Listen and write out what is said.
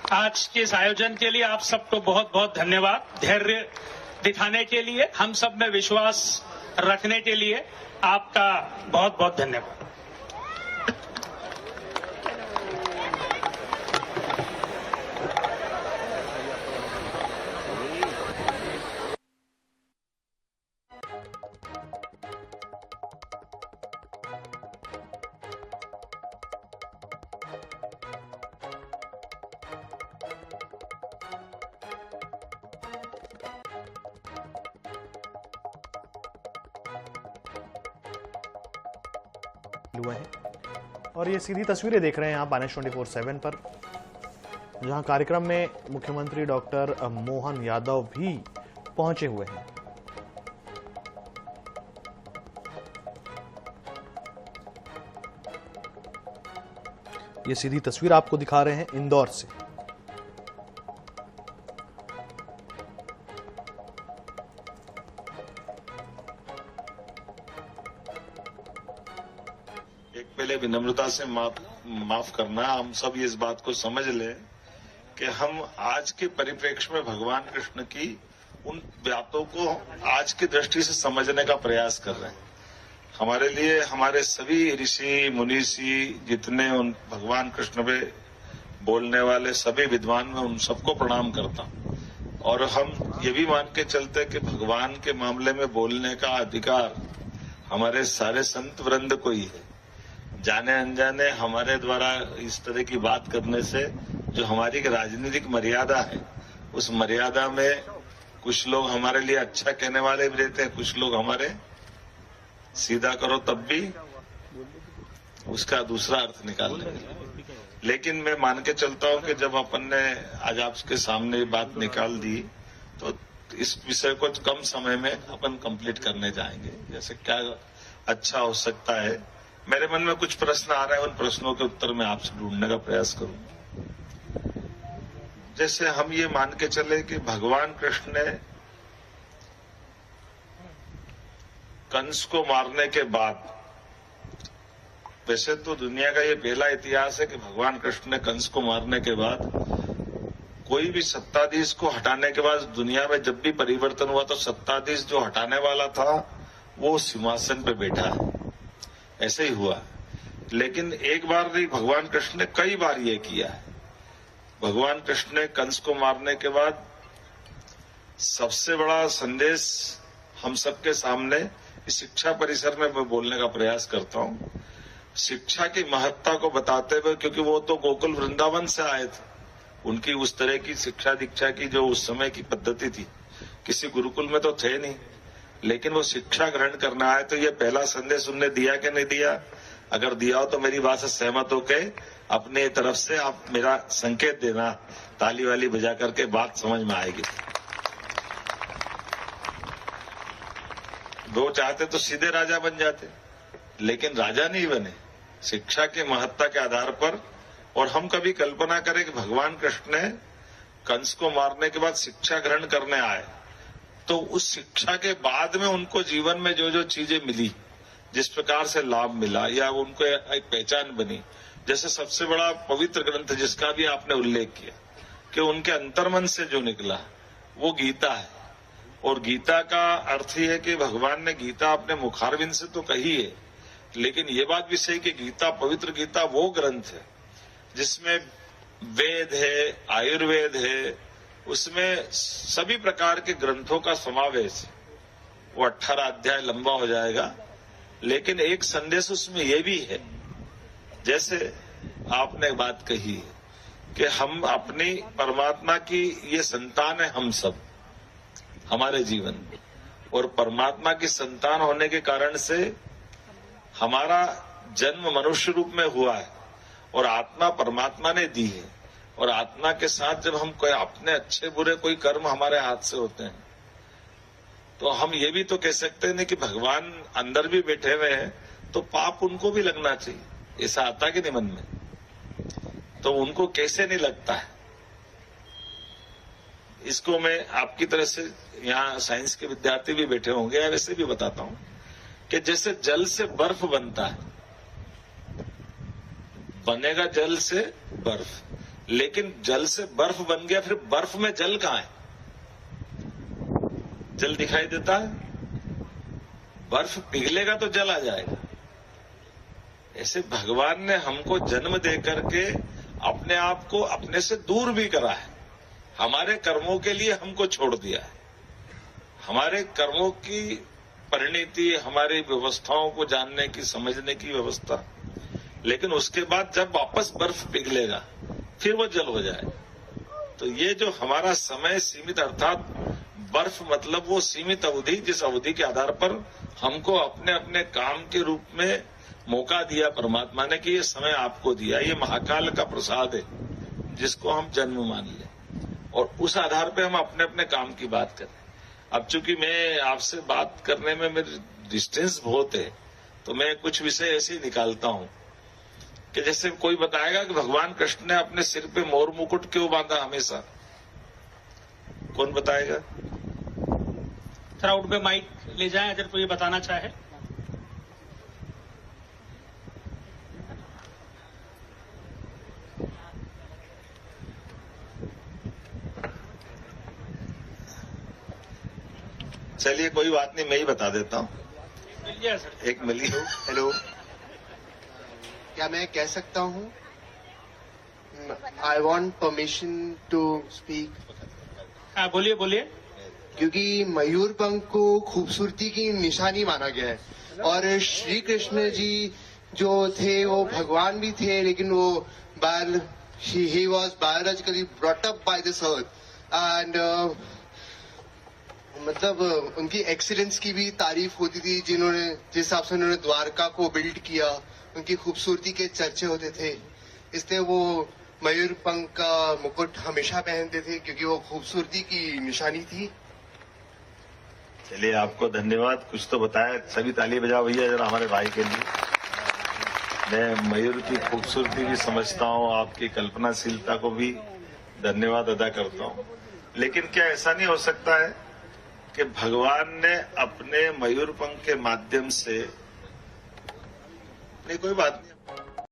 आज के इस आयोजन के लिए आप सबको बहुत बहुत धन्यवाद। धैर्य दिखाने के लिए, हम सब में विश्वास रखने के लिए आपका बहुत बहुत धन्यवाद। हुआ है और ये सीधी तस्वीरें देख रहे हैं आप आने 24/7 पर, जहां कार्यक्रम में मुख्यमंत्री डॉक्टर मोहन यादव भी पहुंचे हुए हैं। ये सीधी तस्वीर आपको दिखा रहे हैं इंदौर से। पहले विनम्रता से माफ करना, हम सब इस बात को समझ लें कि हम आज के परिप्रेक्ष्य में भगवान कृष्ण की उन बातों को आज की दृष्टि से समझने का प्रयास कर रहे हैं। हमारे लिए हमारे सभी ऋषि मुनीषी जितने उन भगवान कृष्ण पे बोलने वाले सभी विद्वान, में उन सबको प्रणाम करता हूं। और हम ये भी मान के चलते कि भगवान के मामले में बोलने का अधिकार हमारे सारे संत वृंद को ही है। जाने अनजाने हमारे द्वारा इस तरह की बात करने से जो हमारी राजनीतिक मर्यादा है, उस मर्यादा में कुछ लोग हमारे लिए अच्छा कहने वाले भी रहते हैं, कुछ लोग हमारे सीधा करो तब भी उसका दूसरा अर्थ निकालने लगे। लेकिन मैं मान के चलता हूं कि जब अपन ने आज आपके सामने बात निकाल दी तो इस विषय को कम समय में अपन कंप्लीट करने जाएंगे। जैसे क्या अच्छा हो सकता है, मेरे मन में कुछ प्रश्न आ रहे हैं, उन प्रश्नों के उत्तर मैं आपसे ढूंढने का प्रयास करूंगा। जैसे हम ये मान के चले कि भगवान कृष्ण ने कंस को मारने के बाद, वैसे तो दुनिया का ये पहला इतिहास है कि भगवान कृष्ण ने कंस को मारने के बाद कोई भी सत्ताधीश को हटाने के बाद दुनिया में जब भी परिवर्तन हुआ तो सत्ताधीश जो हटाने वाला था वो सिंहासन पे बैठा है, ऐसे ही हुआ। लेकिन एक बार नहीं, भगवान कृष्ण ने कई बार ये किया है। भगवान कृष्ण ने कंस को मारने के बाद सबसे बड़ा संदेश हम सबके सामने इस शिक्षा परिसर में मैं बोलने का प्रयास करता हूं, शिक्षा की महत्ता को बताते हुए, क्योंकि वो तो गोकुल वृंदावन से आए थे, उनकी उस तरह की शिक्षा दीक्षा की जो उस समय की पद्धति थी, किसी गुरुकुल में तो थे नहीं, लेकिन वो शिक्षा ग्रहण करना आए। तो ये पहला संदेश उनने दिया कि नहीं दिया? अगर दिया हो तो मेरी बात से सहमत होके अपने तरफ से आप मेरा संकेत देना, ताली वाली बजा करके बात समझ में आएगी। दो चाहते तो सीधे राजा बन जाते, लेकिन राजा नहीं बने, शिक्षा के महत्ता के आधार पर। और हम कभी कल्पना करें कि भगवान कृष्ण ने कंस को मारने के बाद शिक्षा ग्रहण करने आए, तो उस शिक्षा के बाद में उनको जीवन में जो जो चीजें मिली, जिस प्रकार से लाभ मिला या उनको एक पहचान बनी, जैसे सबसे बड़ा पवित्र ग्रंथ जिसका भी आपने उल्लेख किया कि उनके अंतर्मन से जो निकला वो गीता है। और गीता का अर्थ ही है कि भगवान ने गीता अपने मुखारविंद से तो कही है, लेकिन ये बात भी सही कि गीता, पवित्र गीता वो ग्रंथ है जिसमें वेद है, आयुर्वेद है, उसमें सभी प्रकार के ग्रंथों का समावेश। वो 18 अध्याय लंबा हो जाएगा, लेकिन एक संदेश उसमें यह भी है, जैसे आपने बात कही कि हम अपनी परमात्मा की ये संतान है, हम सब हमारे जीवन में, और परमात्मा की संतान होने के कारण से हमारा जन्म मनुष्य रूप में हुआ है और आत्मा परमात्मा ने दी है। और आत्मा के साथ जब हम कोई अपने अच्छे बुरे कोई कर्म हमारे हाथ से होते हैं, तो हम ये भी तो कह सकते हैं कि भगवान अंदर भी बैठे हुए हैं, तो पाप उनको भी लगना चाहिए। ऐसा आता कि नहीं मन में? तो उनको कैसे नहीं लगता है? इसको मैं आपकी तरह से, यहाँ साइंस के विद्यार्थी भी बैठे होंगे, या वैसे भी बताता हूं कि जैसे जल से बर्फ बनता है, बनेगा जल से बर्फ, लेकिन जल से बर्फ बन गया, फिर बर्फ में जल कहां है? जल दिखाई देता है? बर्फ पिघलेगा तो जल आ जाएगा। ऐसे भगवान ने हमको जन्म दे करके अपने आप को अपने से दूर भी करा है, हमारे कर्मों के लिए हमको छोड़ दिया है। हमारे कर्मों की परिणति, हमारी व्यवस्थाओं को जानने की, समझने की व्यवस्था, लेकिन उसके बाद जब वापस बर्फ पिघलेगा फिर वो जल हो जाए। तो ये जो हमारा समय सीमित, अर्थात बर्फ मतलब वो सीमित अवधि, जिस अवधि के आधार पर हमको अपने अपने काम के रूप में मौका दिया परमात्मा ने कि ये समय आपको दिया, ये महाकाल का प्रसाद है जिसको हम जन्म मान लें, और उस आधार पे हम अपने अपने काम की बात करें। अब चूंकि मैं आपसे बात करने में मेरी डिस्टेंस बहुत है, तो मैं कुछ विषय ऐसे ही निकालता हूं कि जैसे कोई बताएगा कि भगवान कृष्ण ने अपने सिर पे मोर मुकुट क्यों बांधा हमेशा, कौन बताएगा? क्राउड में माइक ले जाएं अगर कोई बताना चाहे। चलिए कोई बात नहीं, मैं ही बता देता हूं। मिल जाए सर। एक मिली। हेलो, क्या मैं कह सकता हूँ? I want permission to speak. हाँ बोलिए बोलिए। क्योंकि मयूरपंख को खूबसूरती की निशानी माना गया है, और श्री कृष्ण जी जो थे वो भगवान भी थे, लेकिन वो he was biologically brought up by this earth, and मतलब उनकी एक्सीलेंस की भी तारीफ होती थी, जिस हिसाब से उन्होंने द्वारका को बिल्ड किया, उनकी खूबसूरती के चर्चे होते थे। इसलिए वो मयूरपंख का मुकुट हमेशा पहनते थे, क्योंकि वो खूबसूरती की निशानी थी। चलिए आपको धन्यवाद, कुछ तो बताया। सभी ताली बजाओ भैया जरा हमारे भाई के लिए। मैं मयूर की खूबसूरती भी समझता हूँ, आपकी कल्पनाशीलता को भी धन्यवाद अदा करता हूँ, लेकिन क्या ऐसा नहीं हो सकता है कि भगवान ने अपने मयूरपंख के माध्यम से, नहीं कोई बात नहीं,